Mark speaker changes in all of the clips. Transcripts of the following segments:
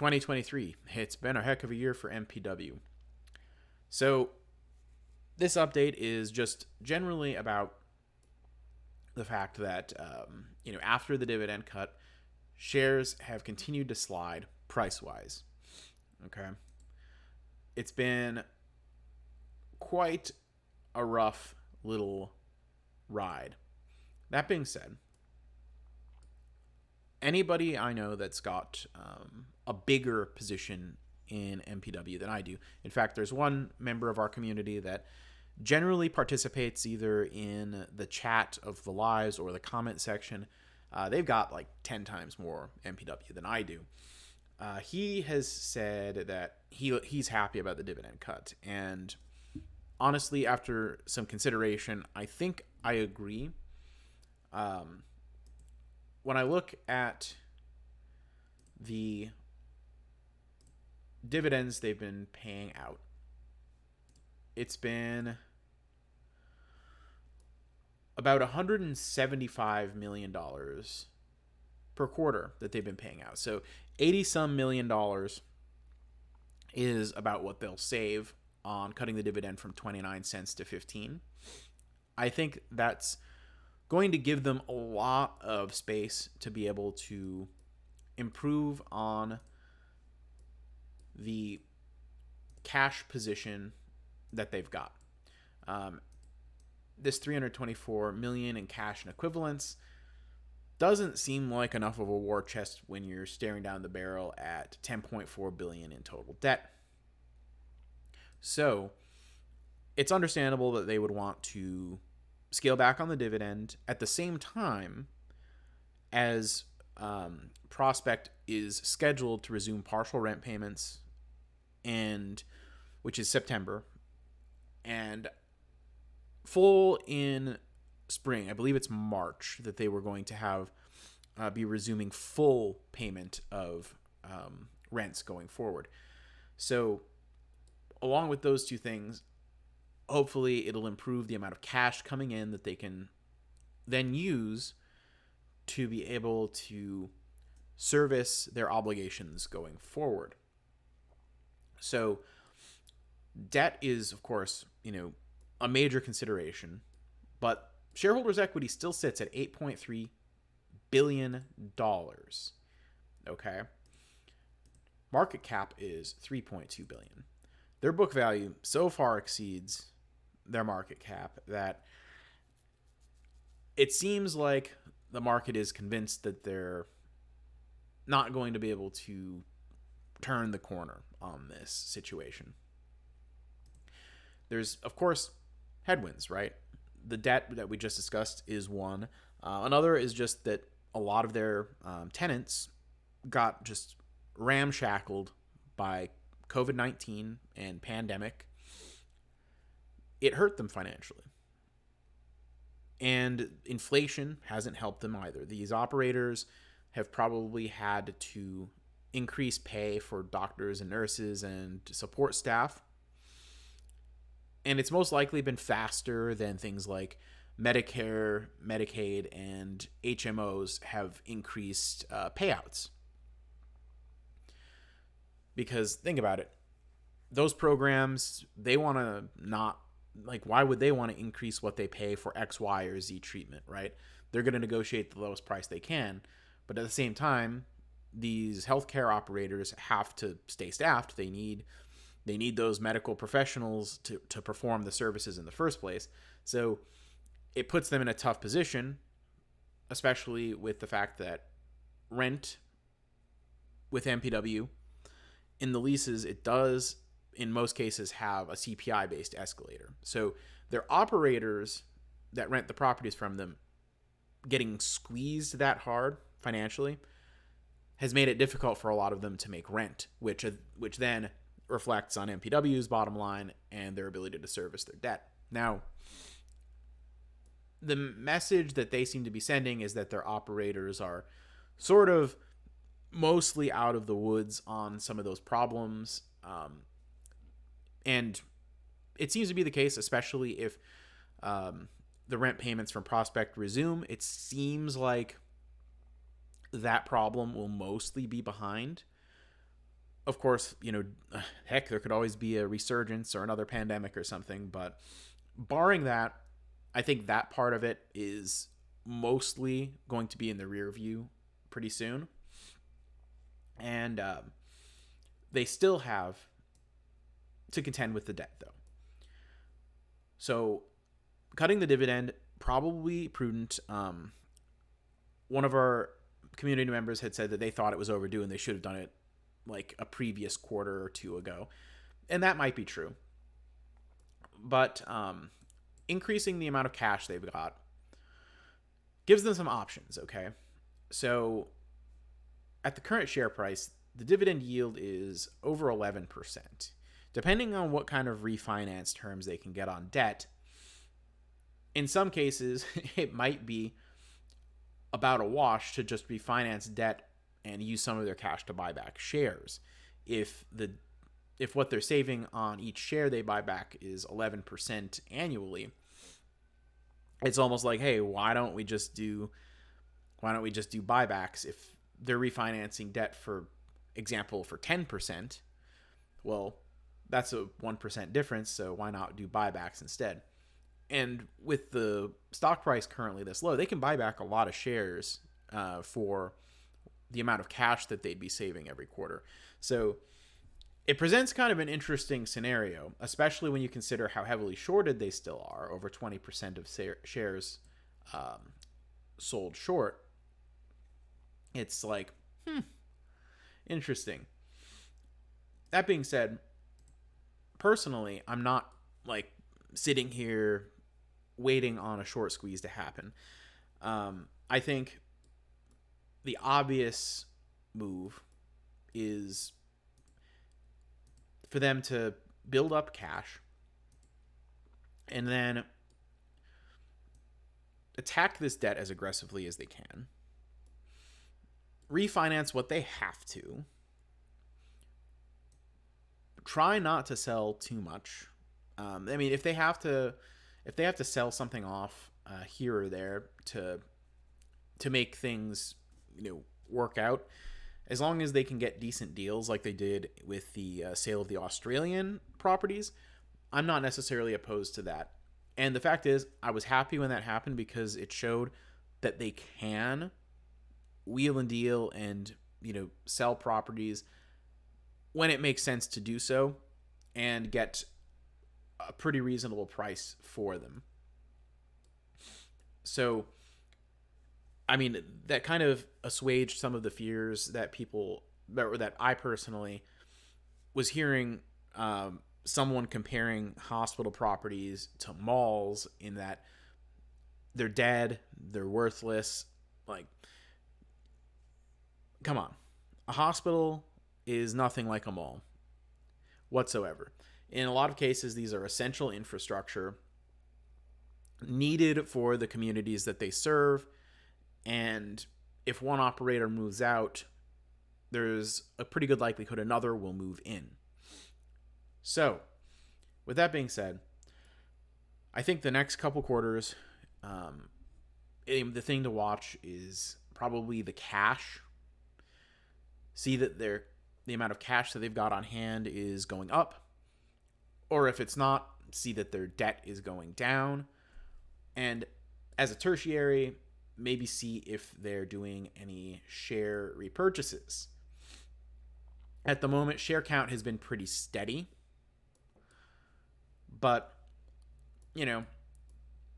Speaker 1: 2023. It's been a heck of a year for MPW. So, this update is just generally about the fact that, after the dividend cut, shares have continued to slide price wise. Okay. It's been quite a rough little ride. That being said, anybody I know that's got a bigger position in MPW than I do. In fact, there's one member of our community that generally participates either in the chat of the lives or the comment section. They've got like 10 times more MPW than I do. He has said that he's happy about the dividend cut. And honestly, after some consideration, I think I agree. When I look at the dividends they've been paying out, it's been about $175 million per quarter that they've been paying out. So 80 some million dollars is about what they'll save on cutting the dividend from 29 cents to 15. I think that's going to give them a lot of space to be able to improve on the cash position that they've got. This $324 million in cash and equivalents doesn't seem like enough of a war chest when you're staring down the barrel at $10.4 billion in total debt. So it's understandable that they would want to scale back on the dividend at the same time as Prospect is scheduled to resume partial rent payments, and which is September, and full in spring. I believe it's March that they were going to have be resuming full payment of rents going forward. So along with those two things, hopefully it'll improve the amount of cash coming in that they can then use to be able to service their obligations going forward. So debt is, of course, a major consideration, but shareholders' equity still sits at $8.3 billion. Okay. Market cap is $3.2 billion. Their book value so far exceeds their market cap that it seems like the market is convinced that they're not going to be able to turn the corner on this situation. There's, of course, headwinds, right? The debt that we just discussed is one. Another is just that a lot of their tenants got just ramshackled by COVID-19 and pandemic. It hurt them financially. And inflation hasn't helped them either. These operators have probably had to increase pay for doctors and nurses and support staff. And it's most likely been faster than things like Medicare, Medicaid, and HMOs have increased payouts. Because think about it. Those programs, they want to not, why would they want to increase what they pay for X, Y, or Z treatment, right? They're going to negotiate the lowest price they can. But at the same time, these healthcare operators have to stay staffed. They need those medical professionals to perform the services in the first place. So it puts them in a tough position, especially with the fact that rent with MPW, in the leases, it does, in most cases, have a CPI-based escalator. So their operators that rent the properties from them getting squeezed that hard financially has made it difficult for a lot of them to make rent, which then reflects on MPW's bottom line and their ability to service their debt. Now, the message that they seem to be sending is that their operators are sort of mostly out of the woods on some of those problems. And it seems to be the case, especially if the rent payments from Prospect resume. It seems like that problem will mostly be behind. Of course, heck, there could always be a resurgence or another pandemic or something. But barring that, I think that part of it is mostly going to be in the rear view pretty soon. And they still have to contend with the debt, though. So cutting the dividend, probably prudent. One of our community members had said that they thought it was overdue and they should have done it like a previous quarter or two ago. And that might be true. But increasing the amount of cash they've got gives them some options, okay? So at the current share price, the dividend yield is over 11%. Depending on what kind of refinance terms they can get on debt, in some cases, it might be about a wash to just refinance debt and use some of their cash to buy back shares. If what they're saving on each share they buy back is 11% annually, it's almost like, hey, why don't we just do buybacks if they're refinancing debt, for example, for 10%? Well, that's a 1% difference, so why not do buybacks instead? And with the stock price currently this low, they can buy back a lot of shares for the amount of cash that they'd be saving every quarter. So it presents kind of an interesting scenario, especially when you consider how heavily shorted they still are. Over 20% of shares sold short. It's like, interesting. That being said, personally, I'm not like sitting here waiting on a short squeeze to happen. I think the obvious move is for them to build up cash and then attack this debt as aggressively as they can, refinance what they have to, try not to sell too much. I mean, if they have to sell something off here or there to make things work out, as long as they can get decent deals like they did with the sale of the Australian properties, I'm not necessarily opposed to that. And the fact is, I was happy when that happened because it showed that they can wheel and deal and sell properties when it makes sense to do so and get a pretty reasonable price for them. So, I mean, that kind of assuaged some of the fears that that I personally was hearing, someone comparing hospital properties to malls, in that they're dead, they're worthless. Like, come on. A hospital is nothing like a mall whatsoever. In a lot of cases, these are essential infrastructure needed for the communities that they serve. And if one operator moves out, there's a pretty good likelihood another will move in. So, with that being said, I think the next couple quarters, the thing to watch is probably the cash. See that the amount of cash that they've got on hand is going up. Or if it's not, see that their debt is going down. And as a tertiary, maybe see if they're doing any share repurchases. At the moment, share count has been pretty steady. But,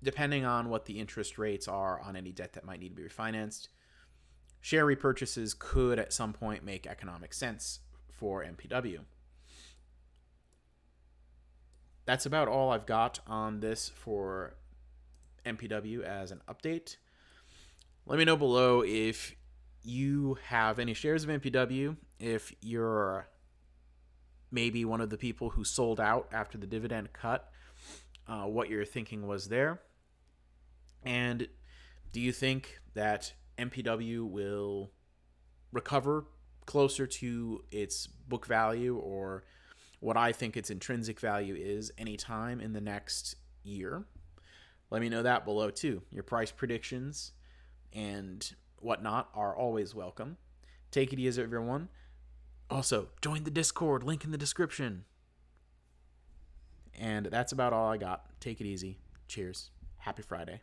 Speaker 1: depending on what the interest rates are on any debt that might need to be refinanced, share repurchases could at some point make economic sense for MPW. That's about all I've got on this for MPW as an update. Let me know below if you have any shares of MPW, if you're maybe one of the people who sold out after the dividend cut, what your thinking was there. And do you think that MPW will recover closer to its book value, or what I think its intrinsic value is, anytime in the next year? Let me know that below too. Your price predictions and whatnot are always welcome. Take it easy, everyone. Also, join the Discord, link in the description. And that's about all I got. Take it easy. Cheers. Happy Friday.